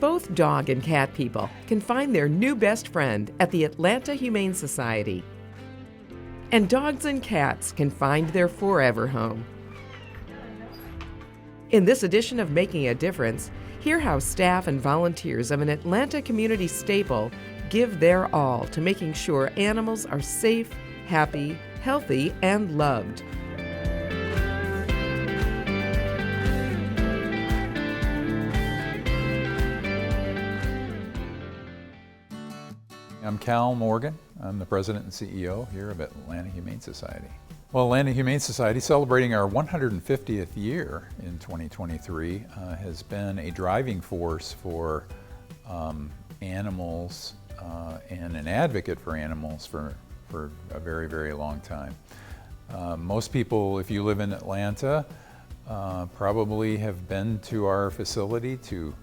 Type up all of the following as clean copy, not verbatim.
Both dog and cat people can find their new best friend at the Atlanta Humane Society. And dogs and cats can find their forever home. In this edition of Making a Difference, hear how staff and volunteers of an Atlanta community staple give their all to making sure animals are safe, happy, healthy, and loved. I'm Cal Morgan. I'm the president and CEO here of Atlanta Humane Society. Well, Atlanta Humane Society, celebrating our 150th year in 2023, has been a driving force for animals and an advocate for animals for a very, very long time. Most people, if you live in Atlanta, probably have been to our facility to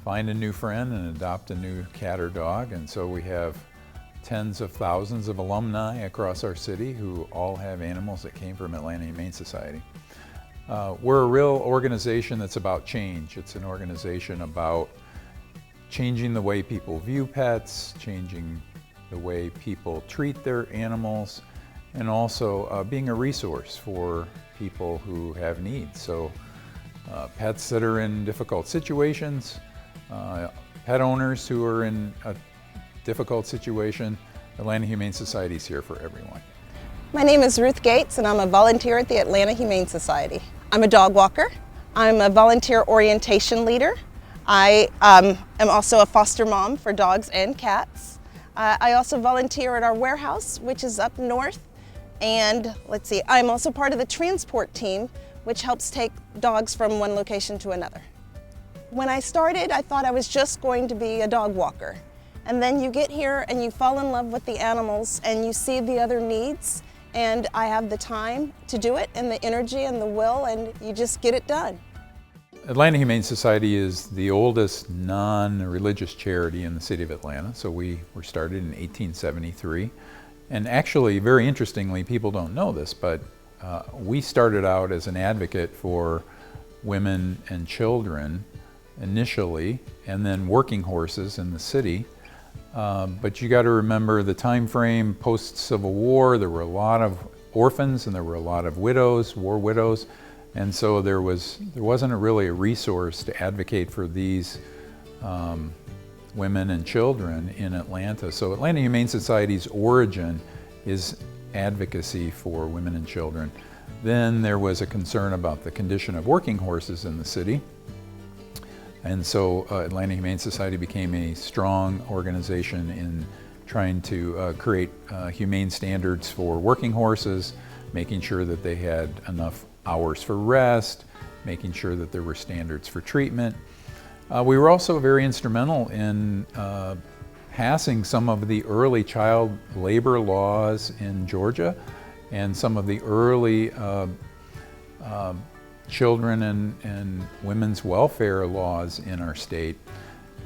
find a new friend and adopt a new cat or dog, and so we have tens of thousands of alumni across our city who all have animals that came from Atlanta Humane Society. We're a real organization that's about change. It's an organization about changing the way people view pets, changing the way people treat their animals, and also being a resource for people who have needs. So pets that are in difficult situations, pet owners who are in a difficult situation, Atlanta Humane Society is here for everyone. My name is Ruth Gates and I'm a volunteer at the Atlanta Humane Society. I'm a dog walker. I'm a volunteer orientation leader. I am also a foster mom for dogs and cats. I also volunteer at our warehouse, which is up north. And I'm also part of the transport team, which helps take dogs from one location to another. When I started, I thought I was just going to be a dog walker. And then you get here and you fall in love with the animals and you see the other needs, and I have the time to do it and the energy and the will, and you just get it done. Atlanta Humane Society is the oldest non-religious charity in the city of Atlanta. So we were started in 1873. And actually, very interestingly, people don't know this, but we started out as an advocate for women and children initially, and then working horses in the city. But you got to remember the time frame post-Civil War. There were a lot of orphans and there were a lot of widows, war widows, and so there wasn't really a resource to advocate for these women and children in Atlanta. So Atlanta Humane Society's origin is advocacy for women and children. Then there was a concern about the condition of working horses in the city. And so Atlanta Humane Society became a strong organization in trying to create humane standards for working horses, making sure that they had enough hours for rest, making sure that there were standards for treatment. We were also very instrumental in passing some of the early child labor laws in Georgia and some of the early children and women's welfare laws in our state.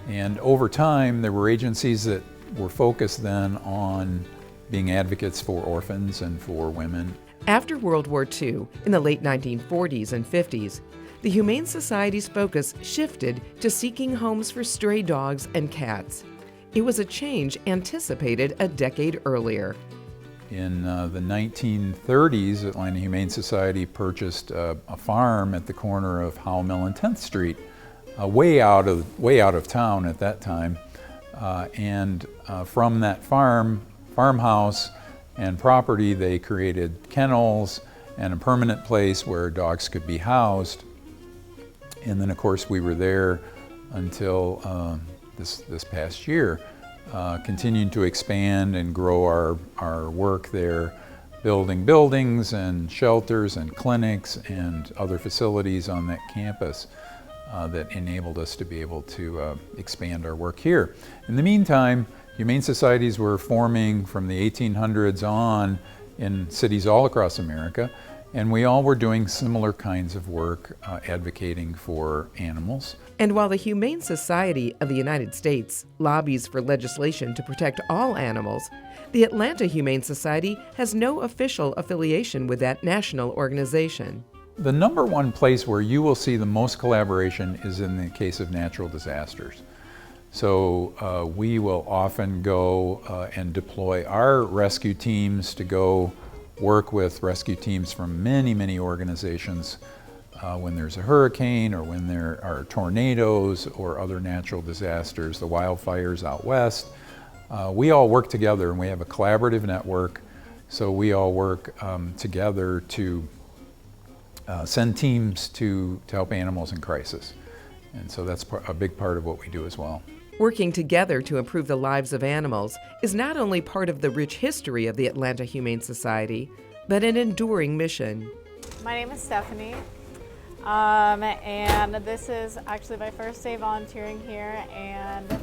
And over time, there were agencies that were focused then on being advocates for orphans and for women. After World War II, in the late 1940s and 50s, the Humane Society's focus shifted to seeking homes for stray dogs and cats. It was a change anticipated a decade earlier. In the 1930s, Atlanta Humane Society purchased a farm at the corner of Howell Mill and 10th Street, way out of town at that time. From that farmhouse and property, they created kennels and a permanent place where dogs could be housed. And then, of course, we were there until this past year. Continuing to expand and grow our work there, building buildings and shelters and clinics and other facilities on that campus that enabled us to be able to expand our work here. In the meantime, humane societies were forming from the 1800s on in cities all across America, and we all were doing similar kinds of work advocating for animals. And while the Humane Society of the United States lobbies for legislation to protect all animals, the Atlanta Humane Society has no official affiliation with that national organization. The number one place where you will see the most collaboration is in the case of natural disasters. So we will often go and deploy our rescue teams to go work with rescue teams from many, many organizations when there's a hurricane or when there are tornadoes or other natural disasters, the wildfires out west. We all work together and we have a collaborative network. So we all work together to send teams to help animals in crisis. And so that's a big part of what we do as well. Working together to improve the lives of animals is not only part of the rich history of the Atlanta Humane Society, but an enduring mission. My name is Stephanie, and this is actually my first day volunteering here, and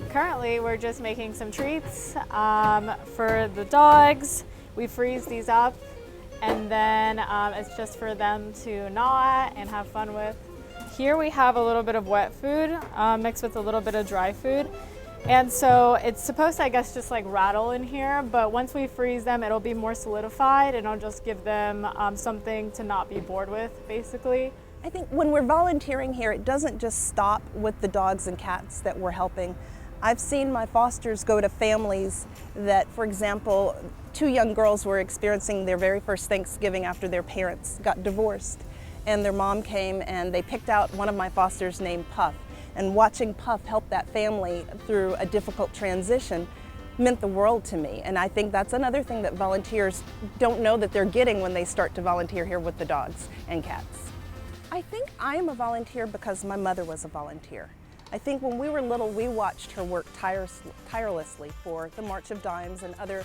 currently we're just making some treats for the dogs. We freeze these up, and then it's just for them to gnaw and have fun with. Here we have a little bit of wet food mixed with a little bit of dry food. And so it's supposed to, I guess, just like rattle in here, but once we freeze them, it'll be more solidified and it'll just give them something to not be bored with, basically. I think when we're volunteering here, it doesn't just stop with the dogs and cats that we're helping. I've seen my fosters go to families that, for example, 2 young girls were experiencing their very first Thanksgiving after their parents got divorced. And their mom came and they picked out one of my fosters named Puff. And watching Puff help that family through a difficult transition meant the world to me. And I think that's another thing that volunteers don't know that they're getting when they start to volunteer here with the dogs and cats. I think I am a volunteer because my mother was a volunteer. I think when we were little, we watched her work tirelessly for the March of Dimes and other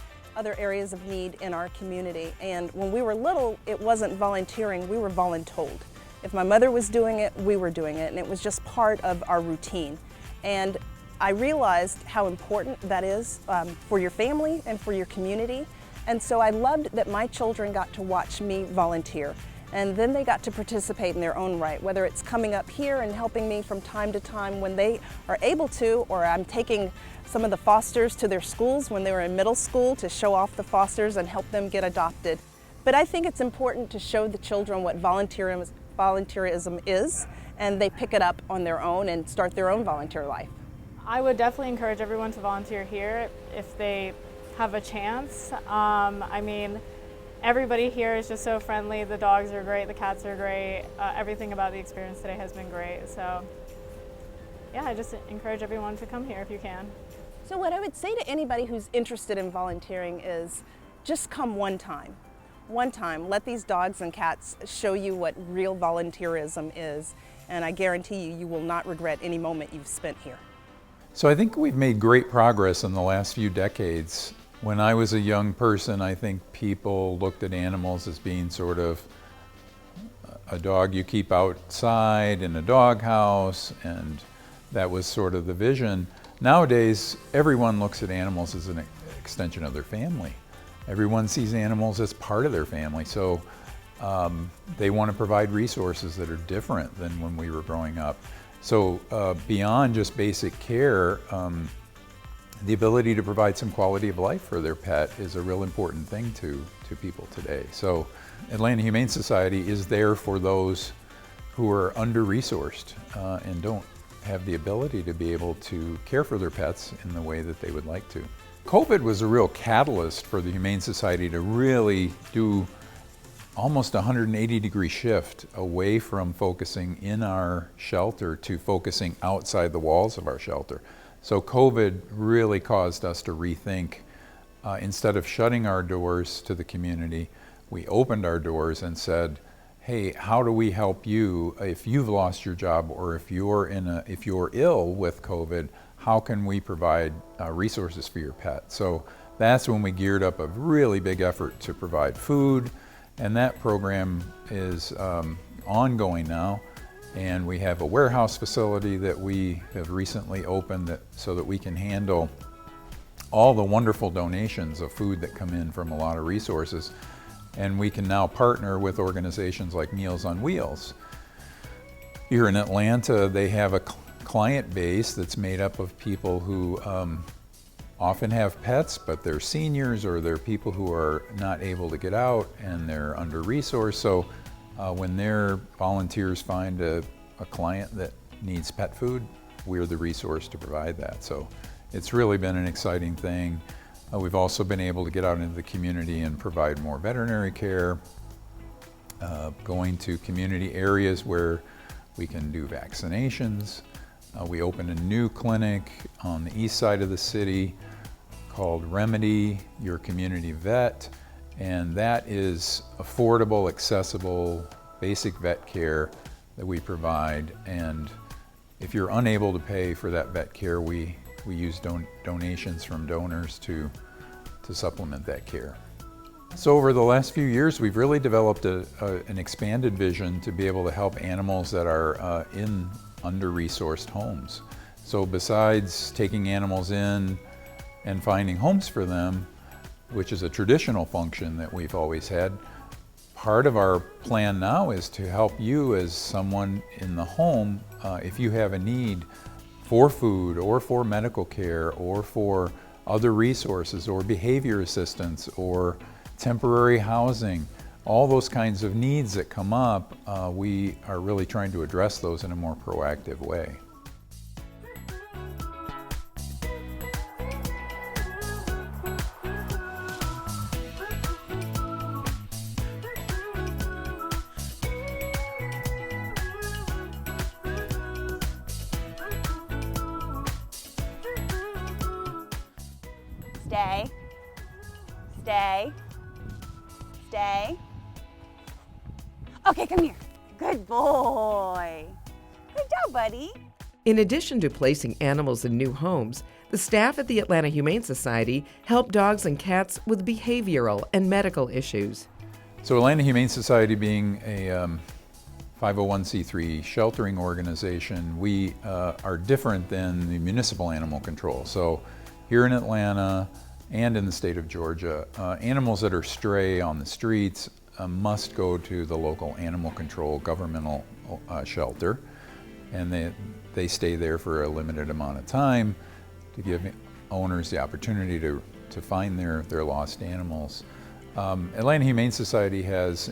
areas of need in our community. And when we were little, it wasn't volunteering, we were voluntold. If my mother was doing it, we were doing it, and it was just part of our routine. And I realized how important that is for your family and for your community. And so I loved that my children got to watch me volunteer. And then they got to participate in their own right, whether it's coming up here and helping me from time to time when they are able to, or I'm taking some of the fosters to their schools when they were in middle school to show off the fosters and help them get adopted. But I think it's important to show the children what volunteerism is, and they pick it up on their own and start their own volunteer life. I would definitely encourage everyone to volunteer here if they have a chance. I mean, everybody here is just so friendly. The dogs are great, the cats are great. Everything about the experience today has been great. So yeah, I just encourage everyone to come here if you can. So what I would say to anybody who's interested in volunteering is just come one time. One time, let these dogs and cats show you what real volunteerism is, and I guarantee you, you will not regret any moment you've spent here. So I think we've made great progress in the last few decades. When I was a young person, I think people looked at animals as being sort of a dog you keep outside in a doghouse, and that was sort of the vision. Nowadays, everyone looks at animals as an extension of their family. Everyone sees animals as part of their family, so they want to provide resources that are different than when we were growing up. So beyond just basic care, the ability to provide some quality of life for their pet is a real important thing to people today. So Atlanta Humane Society is there for those who are under-resourced and don't have the ability to be able to care for their pets in the way that they would like to. COVID was a real catalyst for the Humane Society to really do almost a 180-degree shift away from focusing in our shelter to focusing outside the walls of our shelter. So COVID really caused us to rethink. Instead of shutting our doors to the community, we opened our doors and said, hey, how do we help you if you've lost your job, or if you're ill with COVID, how can we provide resources for your pet? So that's when we geared up a really big effort to provide food, and that program is ongoing now. And we have a warehouse facility that we have recently opened so that we can handle all the wonderful donations of food that come in from a lot of resources. And we can now partner with organizations like Meals on Wheels. Here in Atlanta, they have a client base that's made up of people who often have pets, but they're seniors, or they're people who are not able to get out and they're under-resourced. So when their volunteers find a client that needs pet food, we're the resource to provide that. So it's really been an exciting thing. We've also been able to get out into the community and provide more veterinary care, going to community areas where we can do vaccinations. We opened a new clinic on the east side of the city called Remedy, Your Community Vet, and that is affordable, accessible, basic vet care that we provide. And if you're unable to pay for that vet care, we use donations from donors to supplement that care. So over the last few years, we've really developed an expanded vision to be able to help animals that are in under-resourced homes. So besides taking animals in and finding homes for them, which is a traditional function that we've always had, part of our plan now is to help you as someone in the home, if you have a need for food or for medical care or for other resources or behavior assistance or temporary housing, all those kinds of needs that come up, we are really trying to address those in a more proactive way. Stay, stay, stay. Okay, come here. Good boy. Good job, buddy. In addition to placing animals in new homes, the staff at the Atlanta Humane Society help dogs and cats with behavioral and medical issues. So Atlanta Humane Society, being a 501c3 sheltering organization, we are different than the municipal animal control. So here in Atlanta and in the state of Georgia, animals that are stray on the streets must go to the local animal control governmental shelter, and they stay there for a limited amount of time to give owners the opportunity to find their lost animals. Atlanta Humane Society has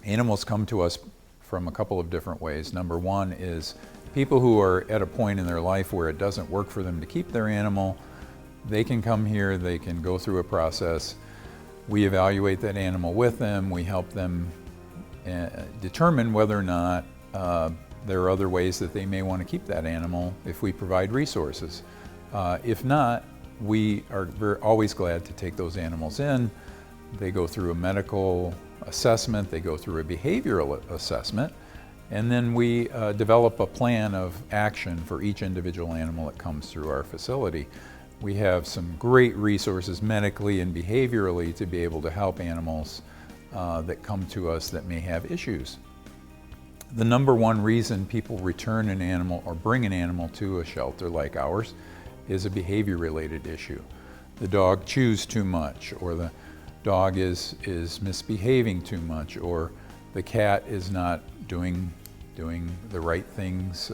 animals come to us from a couple of different ways. Number one is people who are at a point in their life where it doesn't work for them to keep their animal. They can come here, they can go through a process. We evaluate that animal with them, we help them determine whether or not there are other ways that they may want to keep that animal if we provide resources. If not, we are always glad to take those animals in. They go through a medical assessment, they go through a behavioral assessment, and then we develop a plan of action for each individual animal that comes through our facility. We have some great resources medically and behaviorally to be able to help animals that come to us that may have issues. The number one reason people return an animal or bring an animal to a shelter like ours is a behavior-related issue. The dog chews too much, or the dog is misbehaving too much, or the cat is not doing the right things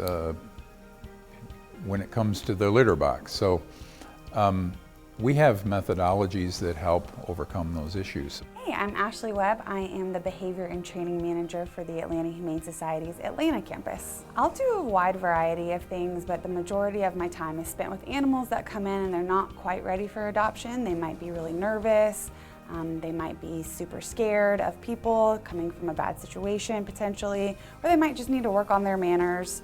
when it comes to the litter box. So we have methodologies that help overcome those issues. Hey, I'm Ashley Webb. I am the Behavior and Training Manager for the Atlanta Humane Society's Atlanta campus. I'll do a wide variety of things, but the majority of my time is spent with animals that come in and they're not quite ready for adoption. They might be really nervous. They might be super scared of people, coming from a bad situation potentially, or they might just need to work on their manners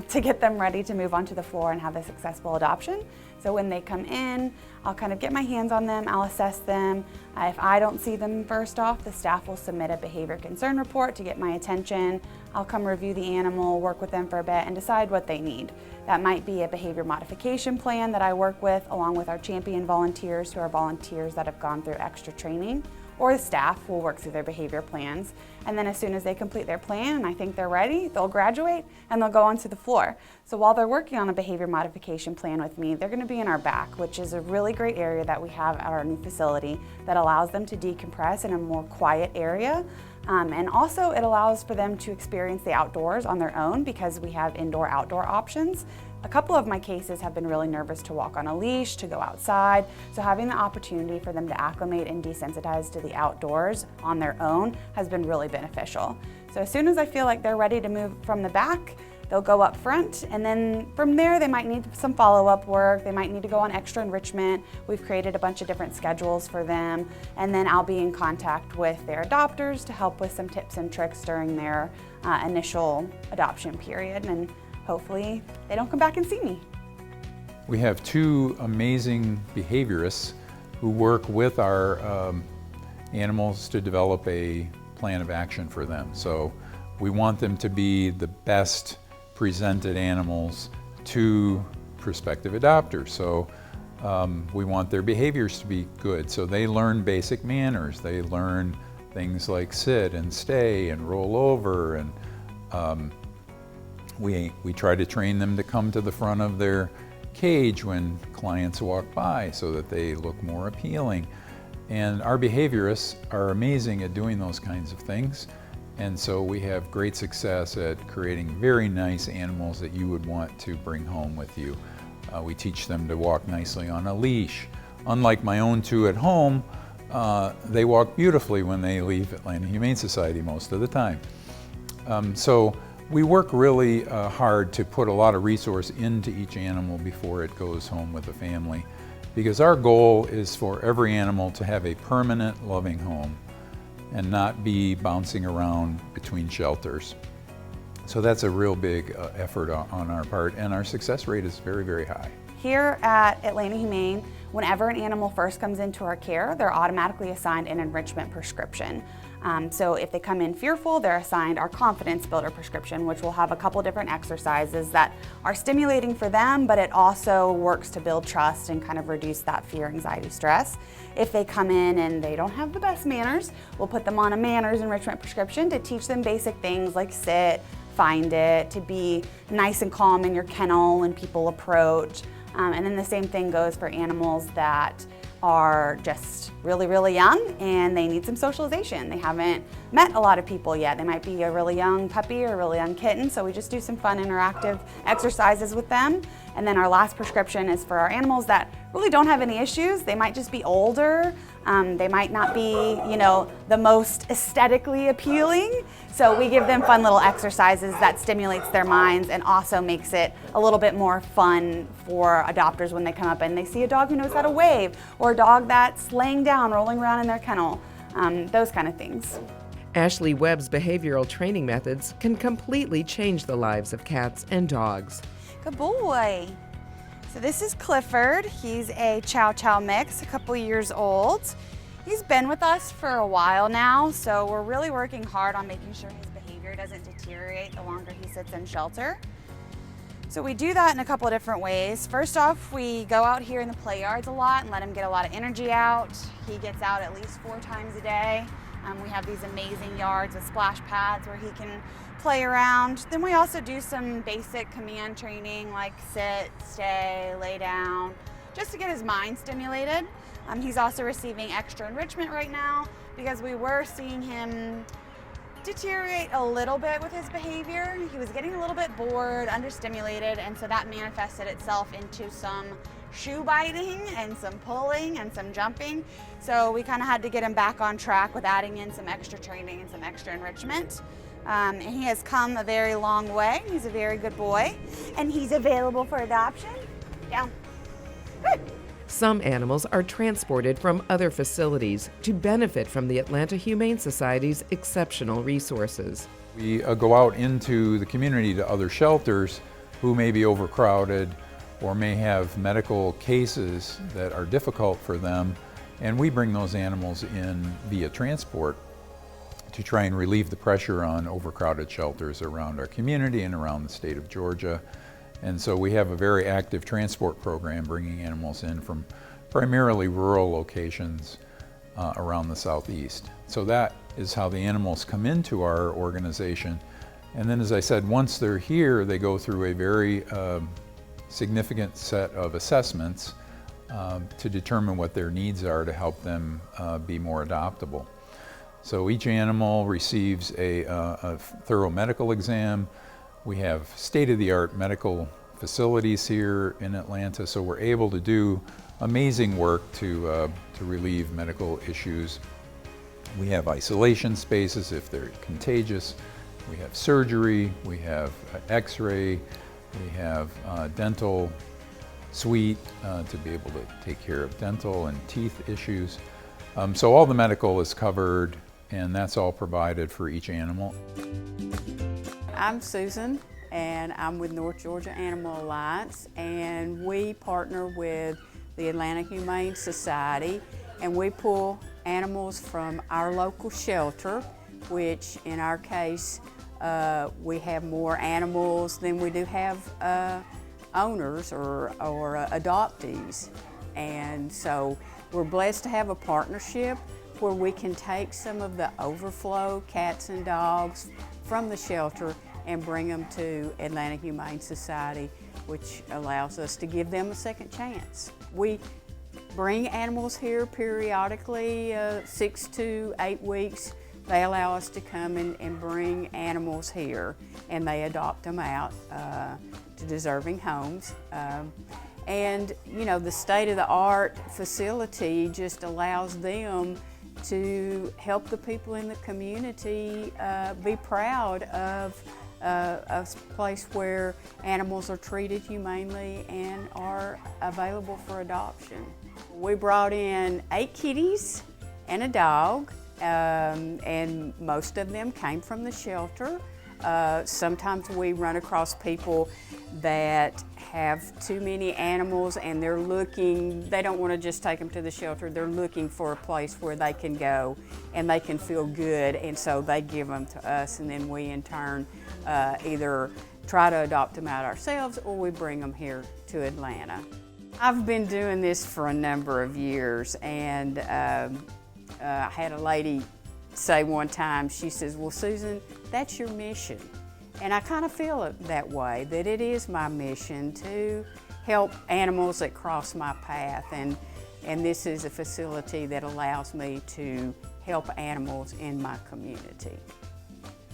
to get them ready to move onto the floor and have a successful adoption. So when they come in, I'll kind of get my hands on them, I'll assess them. If I don't see them first off, the staff will submit a behavior concern report to get my attention. I'll come review the animal, work with them for a bit, and decide what they need. That might be a behavior modification plan that I work with along with our champion volunteers, who are volunteers that have gone through extra training, or the staff will work through their behavior plans. And then as soon as they complete their plan and I think they're ready, they'll graduate and they'll go onto the floor. So while they're working on a behavior modification plan with me, they're gonna be in our back, which is a really great area that we have at our new facility that allows them to decompress in a more quiet area. And also it allows for them to experience the outdoors on their own because we have indoor-outdoor options. A couple of my cases have been really nervous to walk on a leash, to go outside, so having the opportunity for them to acclimate and desensitize to the outdoors on their own has been really beneficial. So as soon as I feel like they're ready to move from the back, they'll go up front, and then from there they might need some follow-up work, they might need to go on extra enrichment. We've created a bunch of different schedules for them, and then I'll be in contact with their adopters to help with some tips and tricks during their initial adoption period, and hopefully they don't come back and see me. We have two amazing behaviorists who work with our animals to develop a plan of action for them. So we want them to be the best presented animals to prospective adopters. So we want their behaviors to be good. So they learn basic manners. They learn things like sit and stay and roll over. And we try to train them to come to the front of their cage when clients walk by so that they look more appealing. And our behaviorists are amazing at doing those kinds of things. And so we have great success at creating very nice animals that you would want to bring home with you. We teach them to walk nicely on a leash. Unlike my own two at home, they walk beautifully when they leave Atlanta Humane Society most of the time. So we work really hard to put a lot of resource into each animal before it goes home with the family, because our goal is for every animal to have a permanent, loving home and not be bouncing around between shelters. So that's a real big effort on our part, and our success rate is very, very high. Here at Atlanta Humane, whenever an animal first comes into our care, they're automatically assigned an enrichment prescription. So if they come in fearful, they're assigned our confidence builder prescription, which will have a couple different exercises that are stimulating for them, but it also works to build trust and kind of reduce that fear, anxiety, stress. If they come in and they don't have the best manners, we'll put them on a manners enrichment prescription to teach them basic things like sit, find it, to be nice and calm in your kennel when people approach. And then the same thing goes for animals that are just really, really young and they need some socialization. They haven't met a lot of people yet. They might be a really young puppy or a really young kitten, so we just do some fun interactive exercises with them. And then our last prescription is for our animals that really don't have any issues. They might just be older. They might not be, the most aesthetically appealing. So we give them fun little exercises that stimulates their minds and also makes it a little bit more fun for adopters when they come up and they see a dog who knows how to wave, or a dog that's laying down, rolling around in their kennel, those kind of things. Ashley Webb's behavioral training methods can completely change the lives of cats and dogs. Good boy. So this is Clifford. He's a Chow Chow mix, a couple years old. He's been with us for a while now, so we're really working hard on making sure his behavior doesn't deteriorate the longer he sits in shelter. So we do that in a couple of different ways. First off, we go out here in the play yards a lot and let him get a lot of energy out. He gets out at least 4 times a day. We have these amazing yards with splash pads where he can play around. Then we also do some basic command training like sit, stay, lay down, just to get his mind stimulated. He's also receiving extra enrichment right now because we were seeing him deteriorate a little bit with his behavior. He was getting a little bit bored, understimulated, and so that manifested itself into some shoe biting and some pulling and some jumping. So we kind of had to get him back on track with adding in some extra training and some extra enrichment. And he has come a very long way. He's a very good boy, and he's available for adoption. Down. Good. Some animals are transported from other facilities to benefit from the Atlanta Humane Society's exceptional resources. We go out into the community to other shelters who may be overcrowded or may have medical cases that are difficult for them, and we bring those animals in via transport to try and relieve the pressure on overcrowded shelters around our community and around the state of Georgia. And so we have a very active transport program bringing animals in from primarily rural locations around the southeast. So that is how the animals come into our organization. And then, as I said, once they're here, they go through a very significant set of assessments to determine what their needs are to help them be more adoptable. So each animal receives a thorough medical exam. We have state-of-the-art medical facilities here in Atlanta, so we're able to do amazing work to relieve medical issues. We have isolation spaces if they're contagious, We have surgery, we have x-ray, we have dental suite to be able to take care of dental and teeth issues. So all the medical is covered, and that's all provided for each animal. I'm Susan, and I'm with North Georgia Animal Alliance, and we partner with the Atlanta Humane Society, and we pull animals from our local shelter, which in our case, we have more animals than we do have owners or adoptees. And so we're blessed to have a partnership where we can take some of the overflow cats and dogs from the shelter and bring them to Atlanta Humane Society, which allows us to give them a second chance. We bring animals here periodically, 6 to 8 weeks. They allow us to come and bring animals here, and they adopt them out to deserving homes. And you know, the state-of-the-art facility just allows them to help the people in the community be proud of a place where animals are treated humanely and are available for adoption. We brought in 8 kitties and a dog, and most of them came from the shelter. Sometimes we run across people that have too many animals and they don't want to just take them to the shelter, they're looking for a place where they can go and they can feel good, and so they give them to us, and then we in turn either try to adopt them out ourselves or we bring them here to Atlanta. I've been doing this for a number of years, and I had a lady say one time, she says, "Well, Susan, that's your mission." And I kind of feel it that way, that it is my mission to help animals that cross my path, and this is a facility that allows me to help animals in my community.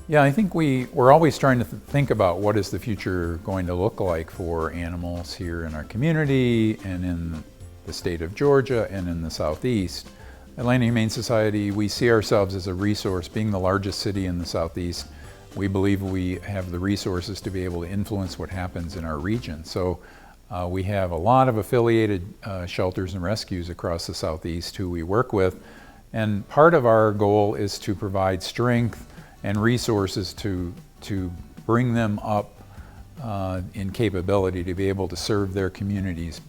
Yeah, I think we're always trying to think about what is the future going to look like for animals here in our community and in the state of Georgia and in the Southeast. Atlanta Humane Society, we see ourselves as a resource. Being the largest city in the Southeast, we believe we have the resources to be able to influence what happens in our region. So we have a lot of affiliated shelters and rescues across the Southeast who we work with, and part of our goal is to provide strength and resources to bring them up in capability to be able to serve their communities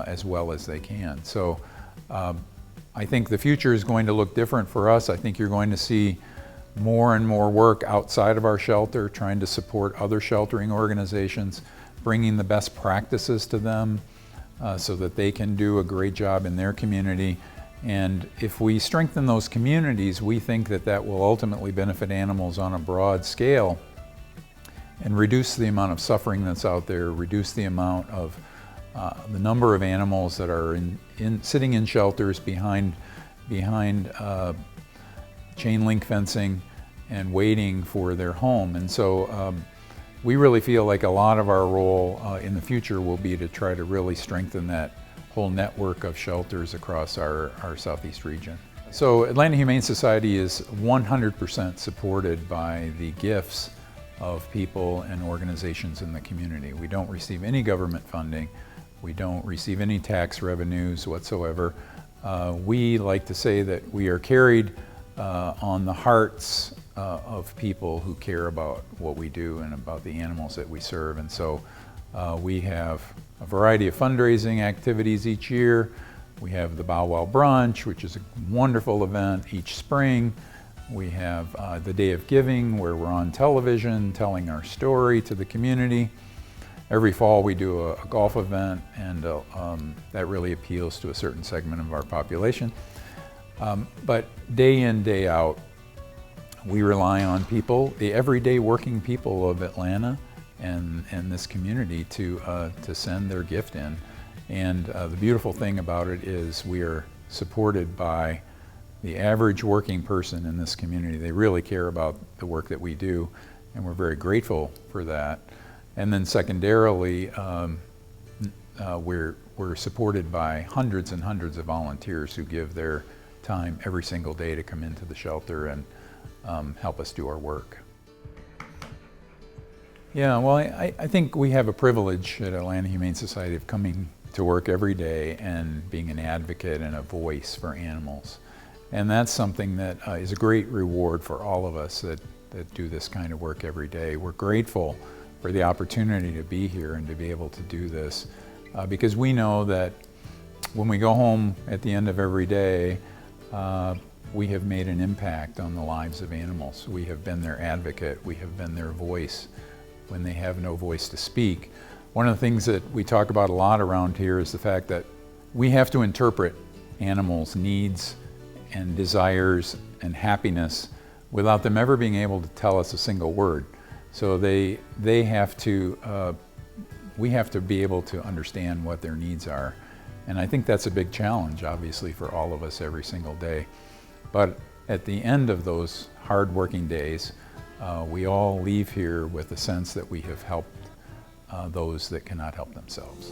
as well as they can. So I think the future is going to look different for us. I think you're going to see more and more work outside of our shelter, trying to support other sheltering organizations, bringing the best practices to them so that they can do a great job in their community. And if we strengthen those communities, we think that that will ultimately benefit animals on a broad scale and reduce the amount of suffering that's out there, reduce the amount of the number of animals that are sitting in shelters behind chain link fencing and waiting for their home. And so we really feel like a lot of our role in the future will be to try to really strengthen that whole network of shelters across our Southeast region. So Atlanta Humane Society is 100% supported by the gifts of people and organizations in the community. We don't receive any government funding. We don't receive any tax revenues whatsoever. We like to say that we are carried on the hearts of people who care about what we do and about the animals that we serve. And so we have a variety of fundraising activities each year. We have the Bow Wow Brunch, which is a wonderful event each spring. We have the Day of Giving, where we're on television telling our story to the community. Every fall we do a golf event, and that really appeals to a certain segment of our population. But day in, day out, we rely on people, the everyday working people of Atlanta and this community to send their gift in. And the beautiful thing about it is we are supported by the average working person in this community. They really care about the work that we do, and we're very grateful for that. And then secondarily, we're supported by hundreds and hundreds of volunteers who give their time every single day to come into the shelter and help us do our work. Yeah, well, I think we have a privilege at Atlanta Humane Society of coming to work every day and being an advocate and a voice for animals. And that's something that is a great reward for all of us that do this kind of work every day. We're grateful for the opportunity to be here and to be able to do this because we know that when we go home at the end of every day, we have made an impact on the lives of animals. We have been their advocate, we have been their voice when they have no voice to speak. One of the things that we talk about a lot around here is the fact that we have to interpret animals' needs and desires and happiness without them ever being able to tell us a single word. So they have to, we have to be able to understand what their needs are. And I think that's a big challenge, obviously, for all of us every single day. But at the end of those hard working days, we all leave here with a sense that we have helped those that cannot help themselves.